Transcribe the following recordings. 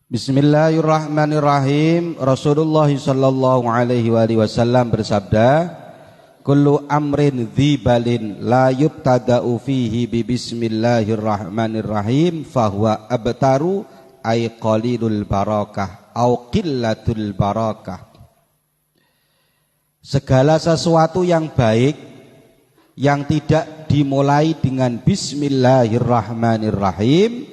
Bismillahirrahmanirrahim. Rasulullah sallallahu alaihi wasallam bersabda, kullu amrin dzibalin la yubtada'u fihi bi bismillahirrahmanirrahim fahuwa abtaru ay qalilul barakah au qillatul barakah. Segala sesuatu yang baik yang tidak dimulai dengan bismillahirrahmanirrahim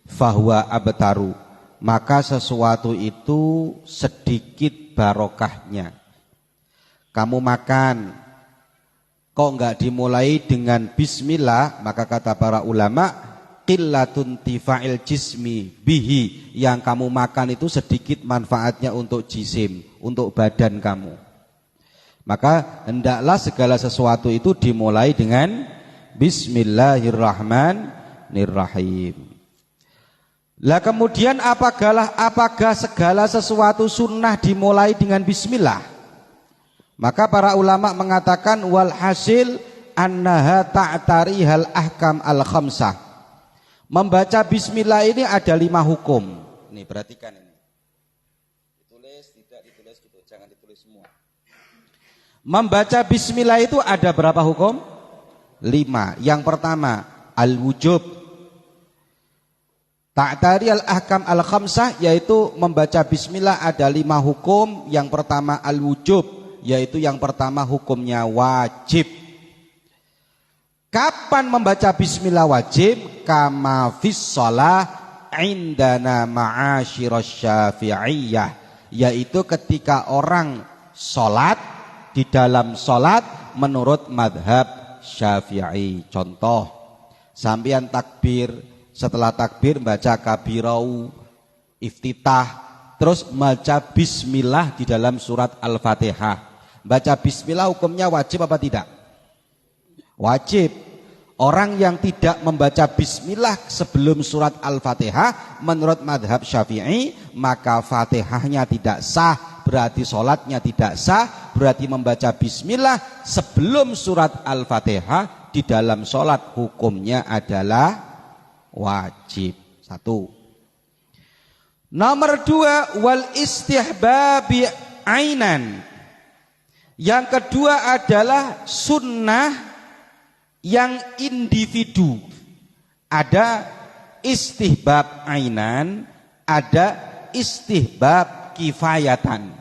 fahuwa abtaru, maka sesuatu itu sedikit barokahnya. Kamu makan kok enggak dimulai dengan bismillah, maka kata para ulama qillatun tifa'il jismi bihi, yang kamu makan itu sedikit manfaatnya untuk jisim, untuk badan kamu. Maka hendaklah segala sesuatu itu dimulai dengan bismillahirrahmanirrahim. Lah kemudian apakah segala sesuatu sunnah dimulai dengan bismillah? Maka para ulama mengatakan wal hasil annaha ta'tarihal ahkam al khamsah. Membaca bismillah ini ada 5 hukum. Nih perhatikan ini. Ditulis, tidak ditulis gitu, jangan ditulis semua. Membaca bismillah itu ada berapa hukum? 5. Yang pertama al-wujub. Ta'tari al-ahkam al-khamsah, yaitu membaca bismillah ada 5 hukum. Yang pertama al-wujub, yaitu yang pertama hukumnya wajib. Kapan membaca bismillah wajib? Kama fis shalah indana ma'asyiras syafi'iyah, yaitu ketika orang sholat, di dalam sholat menurut madhab syafi'i. Contoh, sampean takbir, setelah takbir baca kabirau, iftitah, terus baca bismillah di dalam surat Al-Fatihah. Baca bismillah hukumnya wajib apa tidak? Wajib. Orang yang tidak membaca bismillah sebelum surat Al-Fatihah menurut madhab syafi'i, maka fatihahnya tidak sah, berarti sholatnya tidak sah. Berarti membaca bismillah sebelum surat Al-Fatihah di dalam sholat hukumnya adalah wajib. 1. Nomor 2 wal istihbabi ainan. Yang kedua adalah sunnah yang individu. Ada istihbab ainan, ada istihbab kifayatan.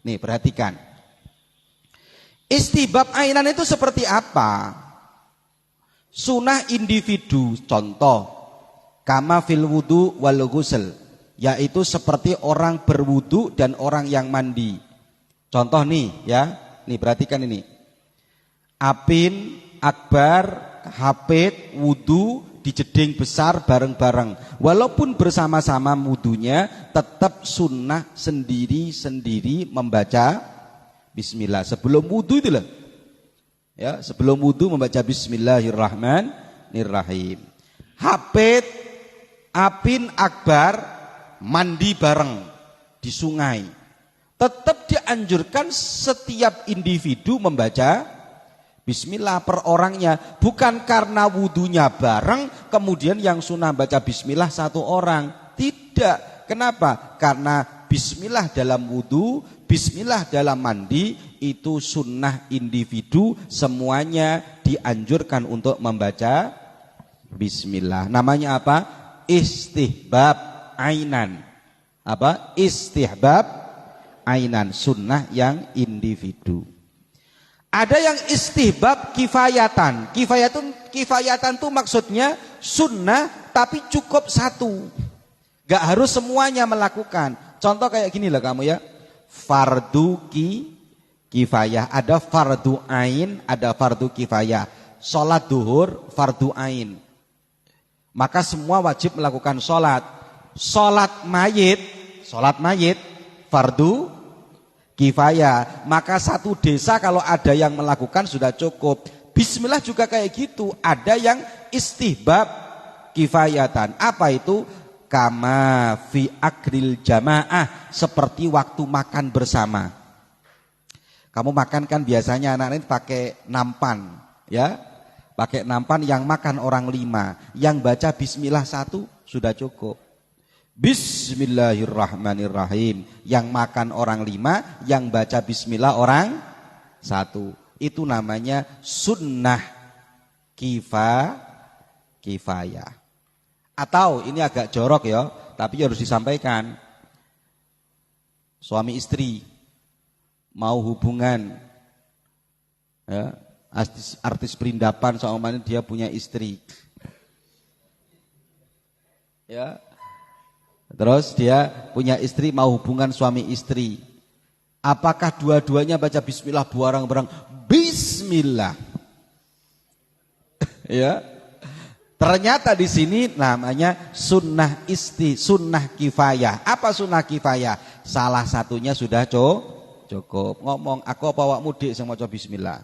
Nih perhatikan. Istihbab ainan itu seperti apa? Sunnah individu, contoh kama fil wudu wal ghusl, yaitu seperti orang berwudu dan orang yang mandi. Contoh nih ya, nih perhatikan ini. Apin, akbar, hafid, wudu di jeding besar bareng-bareng. Walaupun bersama-sama wudunya, tetap sunnah sendiri-sendiri membaca bismillah. Sebelum wudu itu loh. Ya, sebelum wudu membaca bismillahirrahmanirrahim. Hafid, apin, akbar mandi bareng di sungai. Tetap dianjurkan setiap individu membaca bismillah per orangnya. Bukan karena wudunya bareng kemudian yang sunnah baca bismillah 1 orang. Tidak. Kenapa? Karena bismillah dalam wudu, bismillah dalam mandi itu sunnah individu, semuanya dianjurkan untuk membaca bismillah. Namanya apa? Istihbab ainan. Apa? Istihbab ainan, sunnah yang individu. Ada yang istihbab kifayatan. Kifayatan itu maksudnya sunnah tapi cukup 1. Gak harus semuanya melakukan. Contoh kayak gini lah kamu ya. Fardu kifayah, ada fardu ain, ada fardu kifayah. Sholat duhur fardu ain, maka semua wajib melakukan sholat. Sholat mayit fardu kifayah, maka 1 desa kalau ada yang melakukan sudah cukup. Bismillah juga kayak gitu, ada yang istihbab kifayatan. Apa itu? Kama fi akril jamaah, seperti waktu makan bersama. Kamu makan kan biasanya anak ini pakai nampan, ya, pakai nampan yang makan orang 5, yang baca bismillah 1 sudah cukup. Bismillahirrahmanirrahim. Yang makan orang 5, yang baca bismillah orang 1. Itu namanya sunnah kifayah. Atau ini agak jorok ya, tapi harus disampaikan. Suami istri mau hubungan, ya, artis perindapan sama dia punya istri, ya, terus dia punya istri mau hubungan suami istri. Apakah dua-duanya baca bismillah bareng-bareng? Bismillah. Ya. Ternyata di sini namanya sunnah kifayah. Apa sunnah kifayah? Salah satunya sudah cukup. Ngomong, aku apa awakmu dik sing maca bismillah.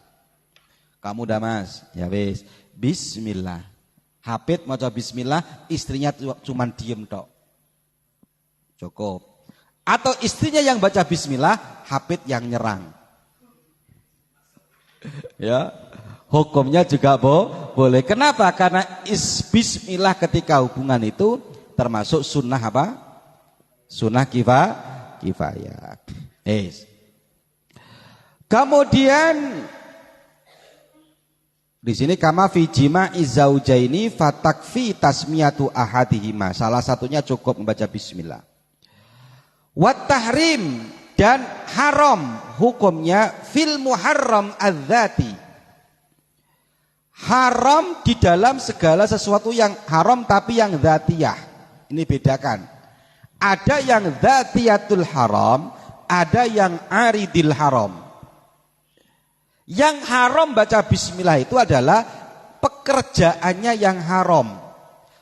Kamu dah Mas, ya wis. Bismillah. Hafid maca bismillah, istrinya cuman diem tok. Cukup. Atau istrinya yang baca bismillah, Hafid yang nyerang. Ya. Hukumnya juga boleh. Kenapa? Karena bismillah ketika hubungan itu termasuk sunnah apa? Sunnah kifayah. Kemudian di sini kama fi jima'i zaujaini fatakfi tasmiyatu ahadihima. Salah satunya cukup membaca bismillah. Wat tahrim dan haram hukumnya fil muharram adzati. Haram di dalam segala sesuatu yang haram tapi yang dzatiyah. Ini bedakan. Ada yang dzatiyatul haram, ada yang aridil haram. Yang haram baca bismillah itu adalah pekerjaannya yang haram.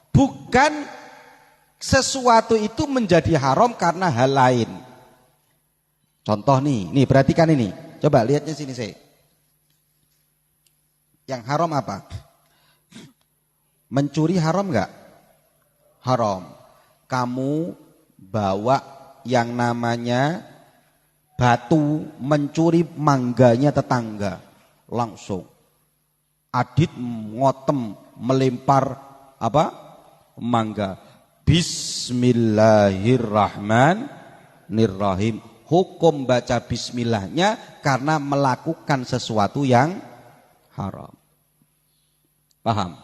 Bukan sesuatu itu menjadi haram karena hal lain. Contoh nih perhatikan ini. Coba lihatnya sini saya. Yang haram apa? Mencuri haram enggak? Haram. Kamu bawa yang namanya batu mencuri mangganya tetangga. Langsung. Adit ngotem melempar apa? Mangga. Bismillahirrahmanirrahim. Hukum baca bismillahnya karena melakukan sesuatu yang haram. Paham?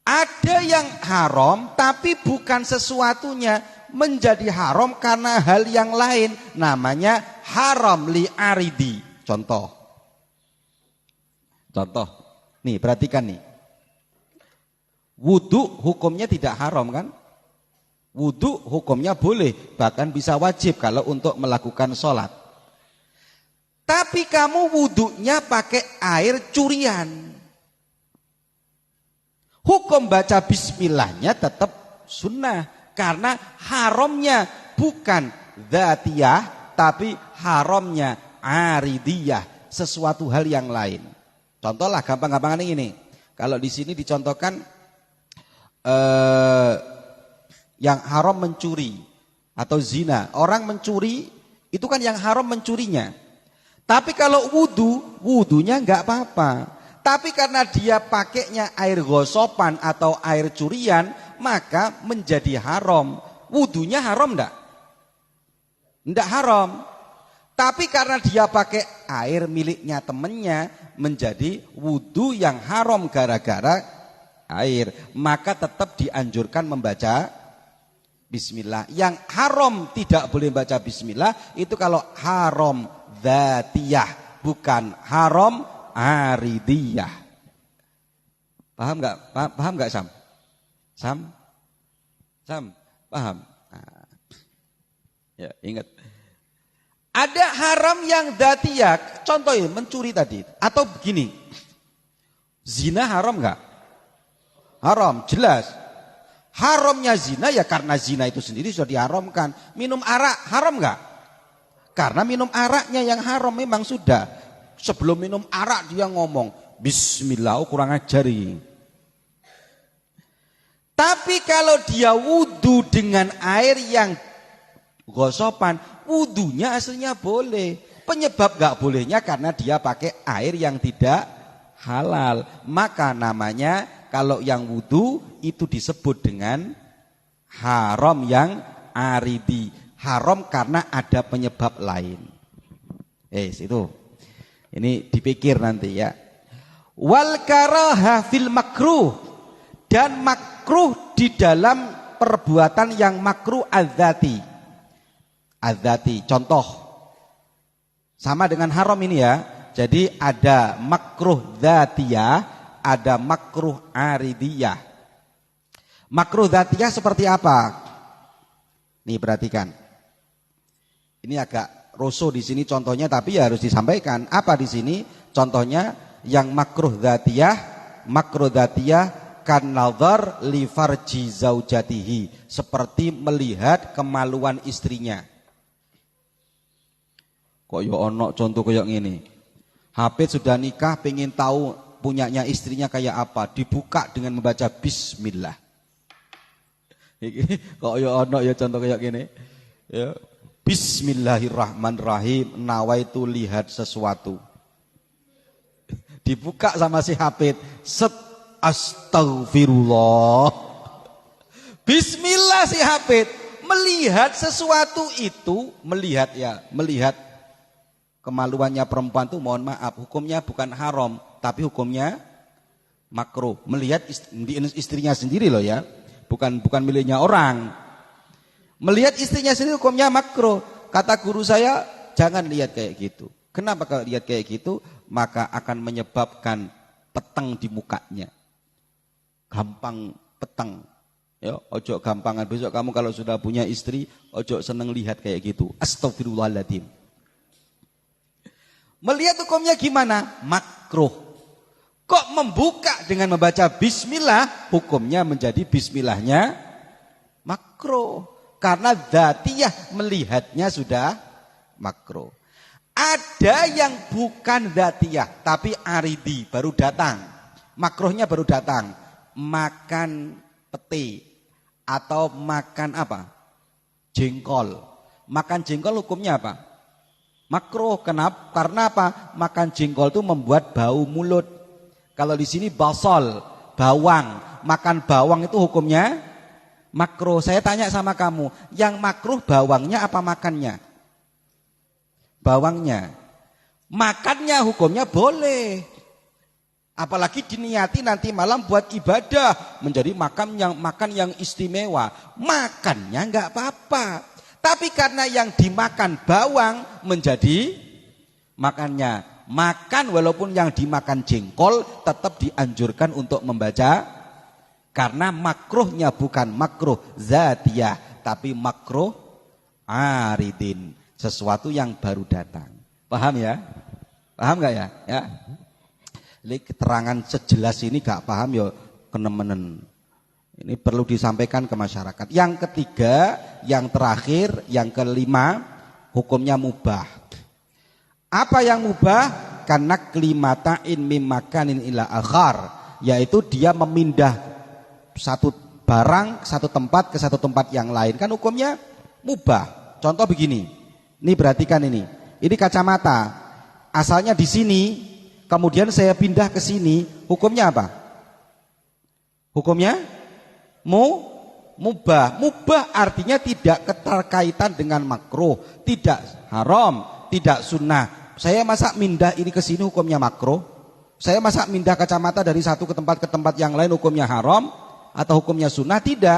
Ada yang haram tapi bukan sesuatunya menjadi haram karena hal yang lain. Namanya haram li aridi. Contoh. Nih perhatikan nih. Wudu hukumnya tidak haram kan? Wudu hukumnya boleh. Bahkan bisa wajib kalau untuk melakukan sholat. Tapi kamu wudunya pakai air curian. Hukum baca bismillahnya tetap sunnah. Karena haramnya bukan dzatiyah, tapi haramnya aridiyah. Sesuatu hal yang lain. Contohlah gampang-gampangan ini. Kalau di sini dicontohkan yang haram mencuri atau zina. Orang mencuri itu kan yang haram mencurinya. Tapi kalau wudunya enggak apa-apa. Tapi karena dia pakainya air gosopan atau air curian, maka menjadi haram. Wudunya haram enggak? Enggak haram. Tapi karena dia pakai air miliknya temannya, menjadi wudu yang haram gara-gara air. Maka tetap dianjurkan membaca bismillah. Yang haram tidak boleh baca bismillah, itu kalau haram dzatiyah, bukan haram aridiyah. Paham enggak Sam? Sam, paham? Nah, ya, ingat. Ada haram yang dzatiyah, contohnya mencuri tadi, atau begini. Zina haram enggak? Haram, jelas. Haramnya zina ya karena zina itu sendiri sudah diharamkan. Minum arak haram enggak? Karena minum araknya yang haram memang sudah. Sebelum minum arak dia ngomong bismillah, kurang ajari. Tapi kalau dia wudu dengan air yang gosopan, wudunya aslinya boleh. Penyebab gak bolehnya karena dia pakai air yang tidak halal. Maka namanya kalau yang wudu itu disebut dengan Haram yang aridi. Haram karena ada penyebab lain. Itu. Ini dipikir nanti ya. Wal karaha fil makruh, dan makruh di dalam perbuatan yang makruh adzati. Adzati, contoh. Sama dengan haram ini ya. Jadi ada makruh dzatiyah, ada makruh aridiyah. Makruh dzatiyah seperti apa? Nih perhatikan. Ini agak roso di sini contohnya, tapi ya harus disampaikan. Apa di sini? Contohnya yang makruh dzatiyah kan nazar li farji zaujatihi, seperti melihat kemaluan istrinya. Kok yo ono contoh kayak gini. HP sudah nikah, pengen tahu punyanya istrinya kayak apa, dibuka dengan membaca bismillah. Kok yo ono ya contoh kayak gini. Ya. Bismillahirrahmanirrahim, nawaitu lihat sesuatu. Dibuka sama si Hafid, set astagfirullah. Bismillah si Hafid melihat sesuatu itu, melihat kemaluannya perempuan itu, mohon maaf, hukumnya bukan haram, tapi hukumnya makruh. Melihat istrinya sendiri loh ya, bukan miliknya orang. Melihat istrinya sendiri hukumnya makruh. Kata guru saya, jangan lihat kayak gitu. Kenapa kalau lihat kayak gitu? Maka akan menyebabkan peteng di mukanya. Gampang peteng. Ya, ojo gampangan. Besok kamu kalau sudah punya istri, ojo seneng lihat kayak gitu. Astagfirullahaladzim. Melihat hukumnya gimana? Makruh. Kok membuka dengan membaca bismillah, hukumnya menjadi bismillahnya makruh. Karena dzatiyah melihatnya sudah makruh. Ada yang bukan dzatiyah tapi aridi, baru datang. Makruhnya baru datang. Makan pete atau makan apa? Jengkol. Makan jengkol hukumnya apa? Makruh. Kenapa? Karena apa? Makan jengkol itu membuat bau mulut. Kalau di sini basol, bawang. Makan bawang itu hukumnya makruh. Saya tanya sama kamu, yang makruh bawangnya apa makannya? Bawangnya. Makannya hukumnya boleh. Apalagi diniati nanti malam buat ibadah, menjadi makan yang istimewa. Makannya enggak apa-apa. Tapi karena yang dimakan bawang menjadi makannya. Makan walaupun yang dimakan jengkol tetap dianjurkan untuk membaca. Karena makruhnya bukan makruh dzatiyah, tapi makruh aridin, sesuatu yang baru datang. Paham ya? Paham gak ya? Ya. Ini keterangan sejelas ini gak paham ya kenemenen. Ini perlu disampaikan ke masyarakat. Yang ketiga, yang terakhir, yang kelima, hukumnya mubah. Apa yang mubah? Karena klimatain mimakanin ila akhar, yaitu dia memindah satu barang, satu tempat ke satu tempat yang lain, kan hukumnya mubah. Contoh begini, ini perhatikan ini kacamata, asalnya di sini, kemudian saya pindah ke sini, hukumnya apa? Hukumnya mubah. Mubah artinya tidak keterkaitan dengan makruh, tidak haram, tidak sunnah. Saya masa mindah ini ke sini hukumnya makruh? Saya masa mindah kacamata dari satu ke tempat yang lain hukumnya haram? Atau hukumnya sunnah? Tidak.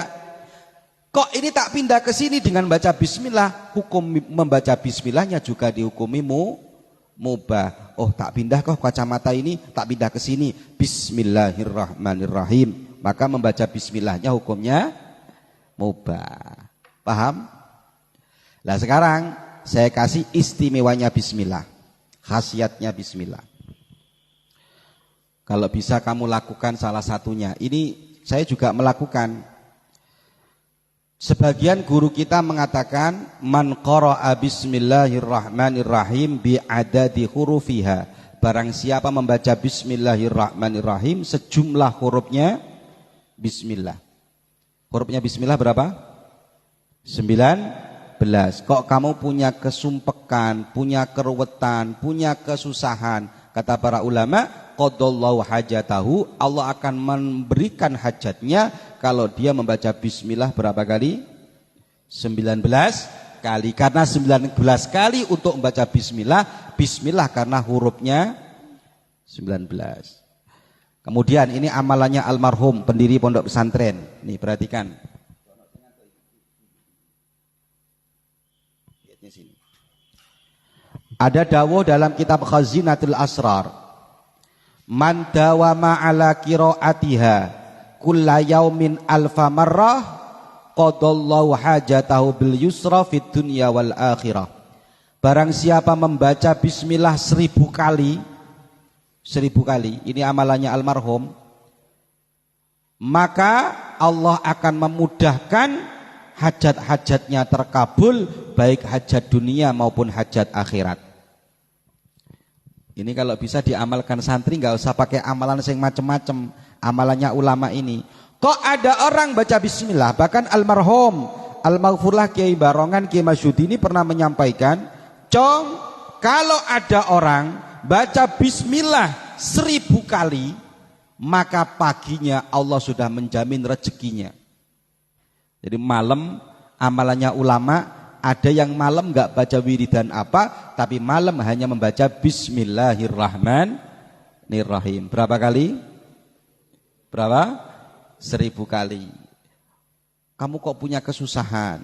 Kok ini tak pindah ke sini dengan baca bismillah, hukum membaca bismillahnya juga dihukumi mubah. Oh, tak pindah kok kacamata ini, tak pindah ke sini, bismillahirrahmanirrahim, maka membaca bismillahnya hukumnya mubah. Paham? Nah sekarang saya kasih istimewanya bismillah, khasiatnya bismillah. Kalau bisa kamu lakukan salah satunya. Ini saya juga melakukan. Sebagian guru kita mengatakan man qara'a bismillahirrahmanirrahim bi adadi hurufiha. Barang siapa membaca bismillahirrahmanirrahim sejumlah hurufnya bismillah. Hurufnya bismillah berapa? 19. Kok kamu punya kesumpekan, punya keruwetan, punya kesusahan? Kata para ulama, qadallahu hajatahu, Allah akan memberikan hajatnya kalau dia membaca bismillah berapa kali? 19 kali. Karena 19 kali untuk membaca bismillah, bismillah karena hurufnya 19. Kemudian ini amalannya almarhum pendiri pondok pesantren. Nih perhatikan. Ada dawuh dalam kitab Khazinatul Asrar. Man dawama ala qiraatiha kulla yaumin alfa marrah qadallahu hajatahu bil yusra fid dunya wal akhirah. Barang siapa membaca bismillah 1000 kali, 1000 kali, ini amalannya almarhum, maka Allah akan memudahkan hajat-hajatnya terkabul, baik hajat dunia maupun hajat akhirat. Ini kalau bisa diamalkan santri, nggak usah pakai amalan yang macem-macem. Amalannya ulama ini. Kok ada orang baca bismillah, bahkan almarhum Al-Maghfurlah Kiai Barongan Kiai Masyudi ini pernah menyampaikan, Cong, kalau ada orang baca bismillah 1000 kali, maka paginya Allah sudah menjamin rezekinya. Jadi malam amalannya ulama, ada yang malam enggak baca wiridan apa, tapi malam hanya membaca bismillahirrahmanirrahim. Berapa kali? Berapa? 1000 kali. Kamu kok punya kesusahan,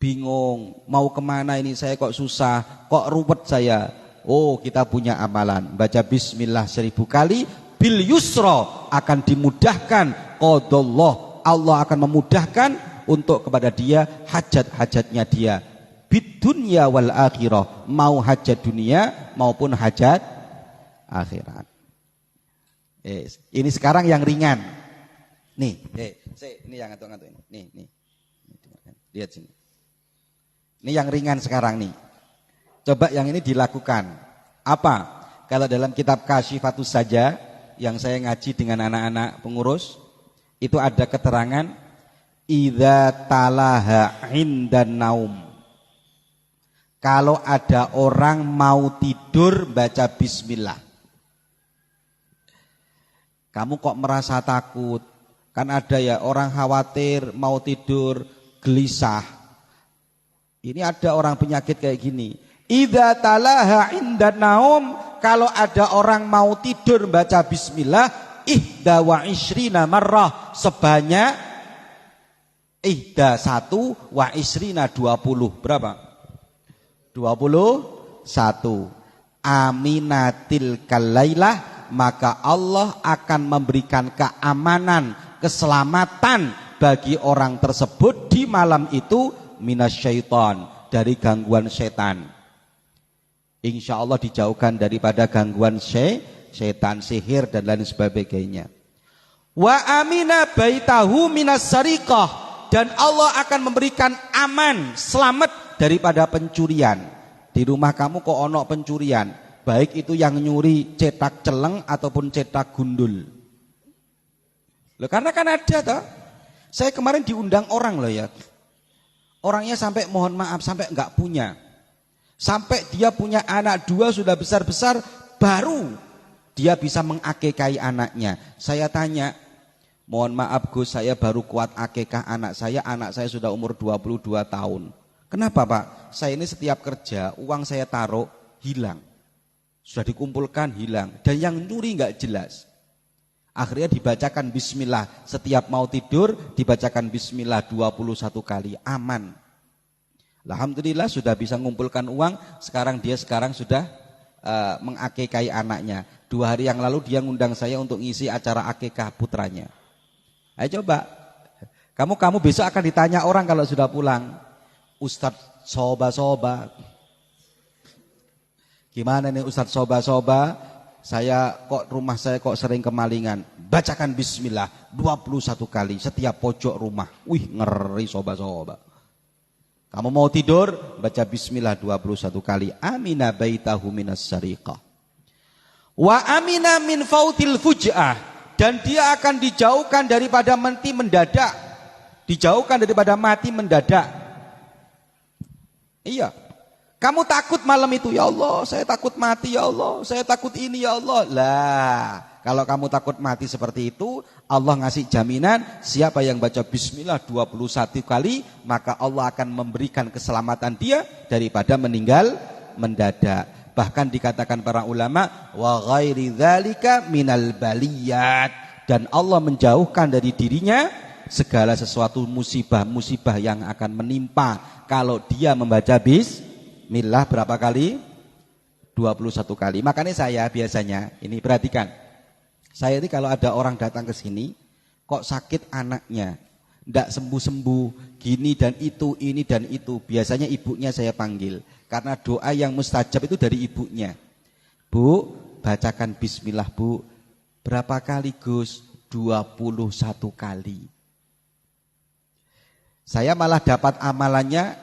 bingung, mau kemana ini saya kok susah, kok ruwet saya. Oh, kita punya amalan, baca bismillah 1000 kali, bil yusra, akan dimudahkan, qadallah, Allah akan memudahkan untuk kepada dia hajat-hajatnya dia, bid dunya wal akhirah, mau hajat dunia maupun hajat akhirat. Ini sekarang yang ringan. Nih, ini yang ngantuk-ngantuk ini. Nih. Lihat sini. Ini yang ringan sekarang nih. Coba yang ini dilakukan. Apa? Kalau dalam kitab Kasyifatus saja yang saya ngaji dengan anak-anak pengurus, itu ada keterangan idza talaha indan naum. Kalau ada orang mau tidur baca bismillah. Kamu kok merasa takut? Kan ada ya orang khawatir mau tidur gelisah. Ini ada orang penyakit kayak gini. Idza talaha indan naum, kalau ada orang mau tidur baca bismillah, ihda wa ishrina marrah, sebanyak ihda 1 wa isrina 20. Berapa? 21. Aminatil kalailah, maka Allah akan memberikan keamanan, keselamatan bagi orang tersebut di malam itu minasyaiton, dari gangguan setan. Insya Allah dijauhkan daripada gangguan setan, sihir dan lain sebagainya. Wa amina baitahu minas sariqah, dan Allah akan memberikan aman, selamat daripada pencurian. Di rumah kamu kok ono pencurian, baik itu yang nyuri cetak celeng ataupun cetak gundul. Loh, karena kan ada toh. Saya kemarin diundang orang loh ya. Orangnya sampai mohon maaf sampai enggak punya. Sampai dia punya anak 2 sudah besar-besar, baru dia bisa mengakekai anaknya. Saya tanya, mohon maaf Gus, saya baru kuat akekah anak saya sudah umur 22 tahun. Kenapa Pak? Saya ini setiap kerja, uang saya taruh, hilang. Sudah dikumpulkan, hilang. Dan yang nyuri enggak jelas. Akhirnya dibacakan bismillah. Setiap mau tidur, dibacakan bismillah 21 kali. Aman. Alhamdulillah sudah bisa mengumpulkan uang. Sekarang sudah mengakekai anaknya. 2 hari yang lalu dia ngundang saya untuk ngisi acara akekah putranya. Ayo coba, kamu besok akan ditanya orang kalau sudah pulang, Ustadz soba-soba, gimana nih Ustadz soba-soba, rumah saya kok sering kemalingan, bacakan bismillah 21 kali setiap pojok rumah. Wih, ngeri soba-soba. Kamu mau tidur, baca bismillah 21 kali. Amina baitahu minas sariqah. Wa amina min fautil fuj'ah. Dan dia akan dijauhkan daripada mati mendadak. Dijauhkan daripada mati mendadak. Iya. Kamu takut malam itu, ya Allah, saya takut mati ya Allah, saya takut ini ya Allah. Lah, kalau kamu takut mati seperti itu, Allah ngasih jaminan siapa yang baca bismillah 21 kali, maka Allah akan memberikan keselamatan dia daripada meninggal mendadak. Bahkan dikatakan para ulama, wa ghairi dzalika minal baliyat, dan Allah menjauhkan dari dirinya segala sesuatu musibah-musibah yang akan menimpa kalau dia membaca bismillah berapa kali? 21 kali. Makanya saya biasanya, ini perhatikan, saya ini kalau ada orang datang ke sini kok sakit anaknya, ndak sembuh-sembuh, gini dan itu, ini dan itu, biasanya ibunya saya panggil, karena doa yang mustajab itu dari ibunya. Bu, bacakan bismillah Bu. Berapa kali Gus? 21 kali. Saya malah dapat amalannya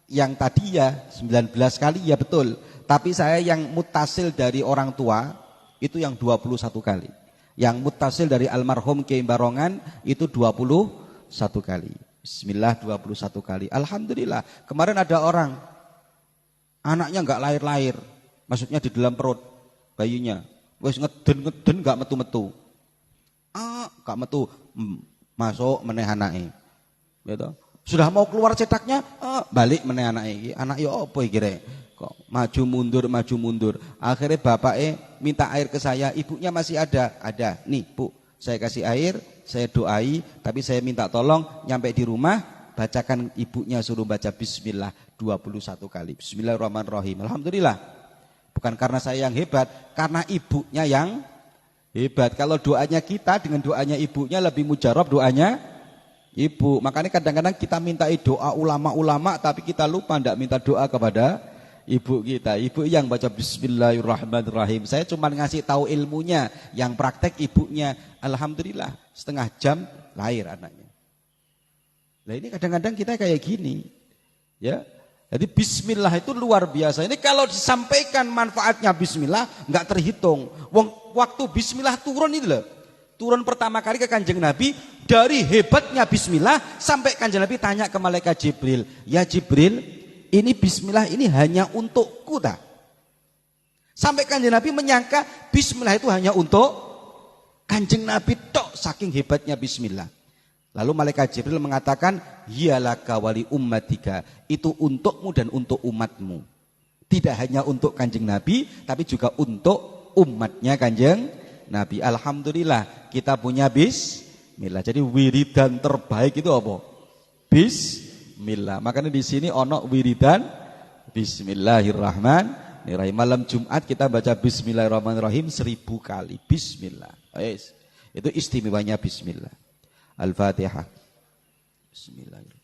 yang tadi ya 19 kali ya betul. Tapi saya yang mutasil dari orang tua itu yang 21 kali. Yang mutasil dari almarhum Kiai Barongan itu 21 kali. Bismillah 21 kali. Alhamdulillah. Kemarin ada orang anaknya enggak lahir-lahir. Maksudnya di dalam perut bayinya. Wes ngeden-ngeden enggak metu-metu. Enggak metu. Masuk meneh anake. Gitu. Sudah mau keluar cetaknya, balik meneh anake. Anak yo apa iki rek? Kok maju mundur. Akhirnya bapaknya minta air ke saya, ibunya masih ada. Ada. Nih, Bu, saya kasih air, saya doai, tapi saya minta tolong nyampe di rumah bacakan ibunya suruh baca bismillah 21 kali. Bismillahirrahmanirrahim. Alhamdulillah. Bukan karena saya yang hebat, karena ibunya yang hebat. Kalau doanya kita dengan doanya ibunya lebih mujarab doanya ibu. Makanya kadang-kadang kita minta doa ulama-ulama tapi kita lupa tidak minta doa kepada ibu kita. Ibu yang baca bismillahirrahmanirrahim. Saya cuma ngasih tahu ilmunya, yang praktek ibunya. Alhamdulillah, setengah jam lahir anaknya. Nah ini kadang-kadang kita kayak gini. Ya. Jadi bismillah itu luar biasa. Ini kalau disampaikan manfaatnya bismillah enggak terhitung. Waktu bismillah turun itu loh. Turun pertama kali ke Kanjeng Nabi, dari hebatnya bismillah sampai Kanjeng Nabi tanya ke malaikat Jibril, "Ya Jibril, ini bismillah ini hanya untukku tak?" Sampai Kanjeng Nabi menyangka bismillah itu hanya untuk Kanjeng Nabi tok, saking hebatnya bismillah. Lalu malaikat Jibril mengatakan, "Hiyalaka wali ummatika." Itu untukmu dan untuk umatmu. Tidak hanya untuk Kanjeng Nabi, tapi juga untuk umatnya Kanjeng Nabi. Alhamdulillah kita punya bismillah. Jadi wiridan terbaik itu apa? Bismillah. Makanya di sini ono wiridan bismillahirrahmanirrahim. Malam Jumat kita baca bismillahirrahmanirrahim 1000 kali. Bismillah. Itu istimewanya bismillah. Al-Fatihah. Bismillahirrahmanirrahim.